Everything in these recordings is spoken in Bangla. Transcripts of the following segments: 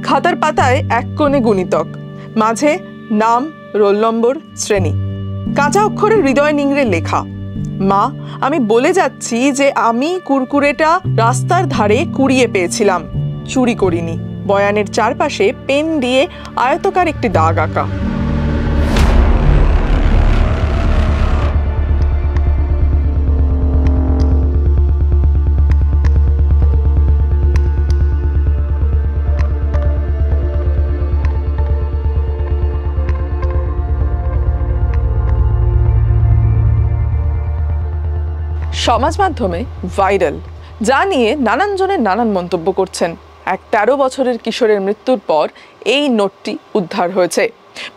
খাতার পাতায় এক কোণে গুণিতক, মাঝে নাম, রোল নম্বর, শ্রেণী। কাঁচা অক্ষরে হৃদয় নিংড়ে লেখা, মা আমি বলে যাচ্ছি যে আমি কুরকুরেটা রাস্তার ধারে কুড়িয়ে পেয়েছিলাম, চুরি করিনি। বয়ানের চারপাশে পেন দিয়ে আয়তকার একটি দাগ আঁকা। সমাজ মাধ্যমে ভাইরাল, যা নিয়ে নানান জনের নানান মন্তব্য করছেন। এক 13 বছরের কিশোরের মৃত্যুর পর এই নোটটি উদ্ধার হয়েছে।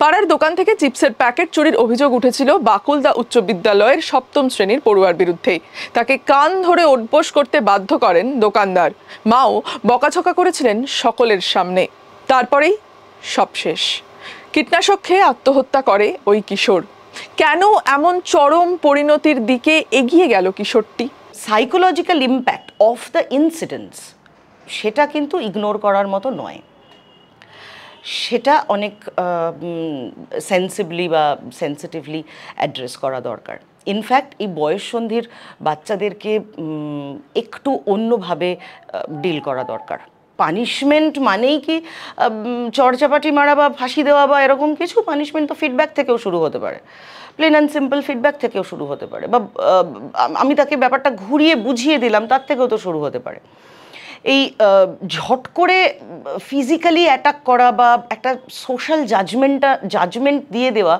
পাড়ার দোকান থেকে চিপসের প্যাকেট চুরির অভিযোগ উঠেছিল বাকুলদা উচ্চ বিদ্যালয়ের 7ম শ্রেণীর পড়ুয়ার বিরুদ্ধে। তাকে কান ধরে ওঠবোস করতে বাধ্য করেন দোকানদার। মাও বকাঝকা করেছিলেন সকলের সামনে। তারপরেই সব শেষ। কীটনাশক খেয়ে আত্মহত্যা করে ওই কিশোর। কেন এমন চরম পরিণতির দিকে এগিয়ে গেল কিশোরটি? Psychological impact of the incidents সেটা কিন্তু ইগনোর করার মতো নয়। সেটা অনেক সেন্সিবলি বা সেন্সিটিভলি অ্যাড্রেস করা দরকার। ইনফ্যাক্ট এই বয়ঃসন্ধির বাচ্চাদেরকে একটু অন্যভাবে ডিল করা দরকার। পানিশমেন্ট মানেই কি চড়চাপাটি মারা বা ফাঁসি দেওয়া বা এরকম কিছু? পানিশমেন্ট তো ফিডব্যাক থেকেও শুরু হতে পারে, প্লেন অ্যান্ড সিম্পল ফিডব্যাক থেকেও শুরু হতে পারে, বা আমি তাকে ব্যাপারটা ঘুরিয়ে বুঝিয়ে দিলাম, তার থেকেও তো শুরু হতে পারে। এই ঝট করে ফিজিক্যালি অ্যাটাক করা বা একটা সোশ্যাল জাজমেন্ট দিয়ে দেওয়া,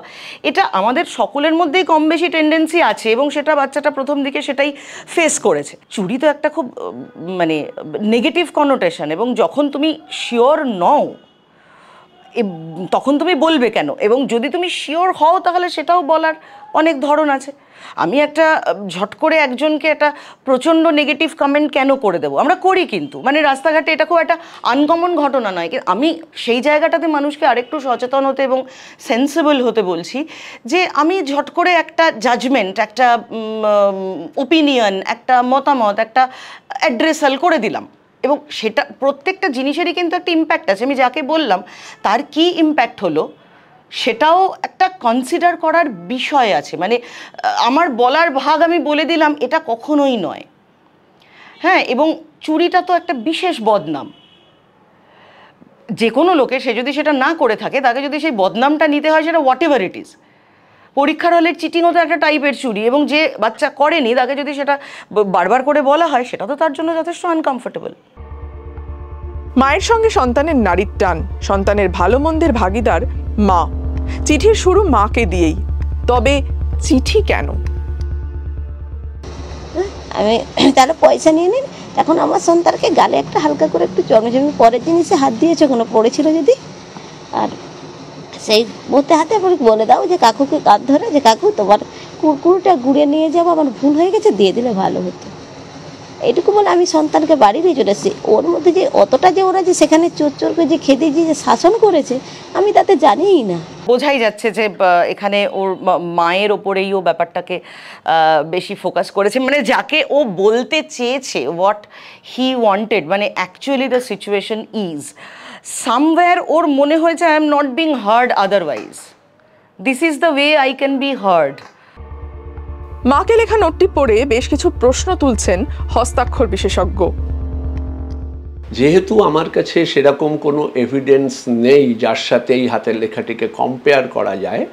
এটা আমাদের সকলের মধ্যেই কম বেশি টেন্ডেন্সি আছে, এবং সেটা বাচ্চাটা প্রথম দিকে সেটাই ফেস করেছে। চুরি তো একটা খুব মানে নেগেটিভ কনোটেশন, এবং যখন তুমি শিওর নও তখন তুমি বলবে কেন? এবং যদি তুমি শিওর হও তাহলে সেটাও বলার অনেক ধরন আছে। আমি একটা ঝট করে একজনকে একটা প্রচণ্ড নেগেটিভ কমেন্ট কেন করে দেবো? আমরা করি, কিন্তু মানে রাস্তাঘাটে এটা খুব একটা আনকমন ঘটনা নয়। আমি সেই জায়গাটাতে মানুষকে আরেকটু সচেতন হতে এবং সেন্সিবল হতে বলছি, যে আমি ঝট করে একটা জাজমেন্ট, একটা ওপিনিয়ন, একটা মতামত, একটা অ্যাড্রেসাল করে দিলাম, এবং সেটা প্রত্যেকটা জিনিসেরই কিন্তু একটা ইম্প্যাক্ট আছে। আমি যাকে বললাম তার কি ইম্প্যাক্ট হলো সেটাও একটা কনসিডার করার বিষয় আছে। মানে আমার বলার ভাগ আমি বলে দিলাম, এটা কখনোই নয়। হ্যাঁ, এবং চুরিটা তো একটা বিশেষ বদনাম। যে কোনো লোকে, সে যদি সেটা না করে থাকে, তাকে যদি সেই বদনামটা নিতে হয়, সেটা হোয়াট এভার ইট ইজ। পরীক্ষার হলের চিটিংও তো একটা টাইপের চুরি, এবং যে বাচ্চা করেনি তাকে যদি সেটা বারবার করে বলা হয়, সেটা তো তার জন্য যথেষ্ট আনকমফোর্টেবল। মায়ের সঙ্গে সন্তানের নারীর টান, সন্তানের ভালো মন্দের ভাগিদার মা। চিঠির শুরু মাকে দিয়েই। তবে চিঠি কেন? আমি তাহলে পয়সা নিয়ে নিন, এখন আমার সন্তানকে গালে একটা হালকা করে একটু জন্মজমি পরের জিনিসে হাত দিয়েছে, কোনো পড়েছিল যদি, আর সেই মধ্যে হাতে বলে দাও যে কাকুকে কাঁধ ধরে, যে কাকু তোমার কুরকুরটা গুড়ে নিয়ে যাবো, আমার ভুল হয়ে গেছে, দিয়ে দিলে ভালো হতো। এইটুকু বলে আমি সন্তানকে বাড়ি নিয়ে চলে এসেছি। ওর মধ্যে যে অতটা যে ওরা যে সেখানে চোর চোর করে যে খেতে যে শাসন করেছে, আমি তাতে জানিই না। বোঝাই যাচ্ছে যে এখানে ওর মায়ের ওপরেই ও ব্যাপারটাকে বেশি ফোকাস করেছে, মানে যাকে ও বলতে চেয়েছে, হোয়াট হি ওয়ান্টেড, মানে actually the situation is somewhere ওর মনে হয়েছে I am not being hard otherwise, this is the way I can be hard. মাকে লেখা নোটটি পড়ে বেশ কিছু প্রশ্ন তুলছেন হস্তাক্ষর বিশেষজ্ঞ। যেহেতু আমার কাছে সেরকম কোনো এভিডেন্স নেই যার সাথে এই হাতের লেখাটিকে কম্পেয়ার করা যায়,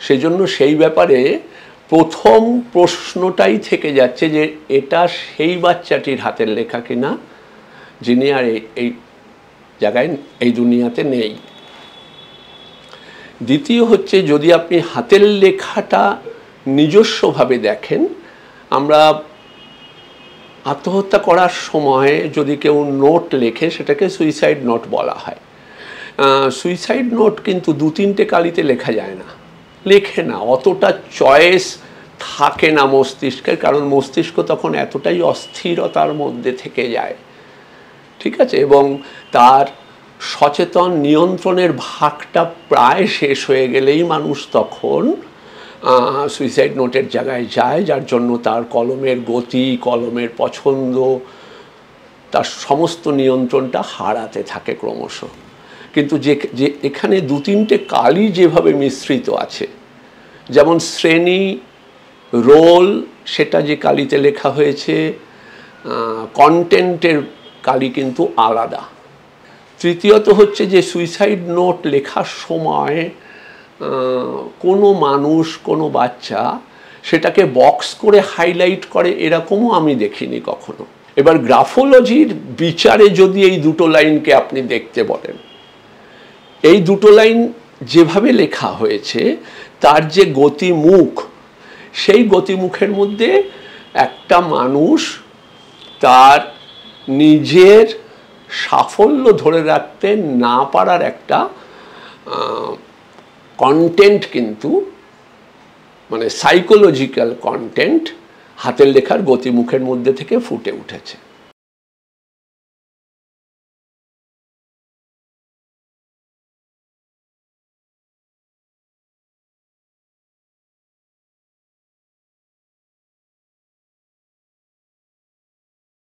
সেজন্য সেই ব্যাপারে প্রথম প্রশ্নটাই থেকে যাচ্ছে যে এটা সেই বাচ্চাটির হাতের লেখা কিনা যিনি আর এই জায়গায়, এই দুনিয়াতে নেই। দ্বিতীয় হচ্ছে, যদি আপনি হাতের লেখাটা নিজস্বভাবে দেখেন, আমরা আত্মহত্যা করার সময় যদি কেউ নোট লেখে সেটাকে সুইসাইড নোট বলা হয়। সুইসাইড নোট কিন্তু 2-3টে কালিতে লেখা যায় না, লেখে না, অতটা চয়েস থাকে না মস্তিষ্কের, কারণ মস্তিষ্ক তখন এতটাই অস্থিরতার মধ্যে থেকে যায়, ঠিক আছে, এবং তার সচেতন নিয়ন্ত্রণের ভাগটা প্রায় শেষ হয়ে গেলেই মানুষ তখন সুইসাইড নোটের জায়গায় যায়, যার জন্য তার কলমের গতি, কলমের পছন্দ, তার সমস্ত নিয়ন্ত্রণটা হারাতে থাকে ক্রমশ। কিন্তু যে এখানে 2-3টে কালি যেভাবে মিশ্রিত আছে, যেমন শ্রেণী, রোল সেটা যে কালিতে লেখা হয়েছে, কন্টেন্টের কালি কিন্তু আলাদা। তৃতীয়ত হচ্ছে যে সুইসাইড নোট লেখার সময় কোনো মানুষ, কোনো বাচ্চা সেটাকে বক্স করে হাইলাইট করে এরকমও আমি দেখিনি কখনো। এবার গ্রাফোলজির বিচারে যদি এই দুটো লাইনকে আপনি দেখতে বলেন, এই দুটো লাইন যেভাবে লেখা হয়েছে তার যে গতিমুখ, সেই গতিমুখের মধ্যে একটা মানুষ তার নিজের সাফল্য ধরে রাখতে না পারার একটা কন্টেন্ট কিন্তু, মানে সাইকোলজিক্যাল কন্টেন্ট হাতের লেখার গতিমুখের মধ্যে থেকে ফুটে উঠেছে।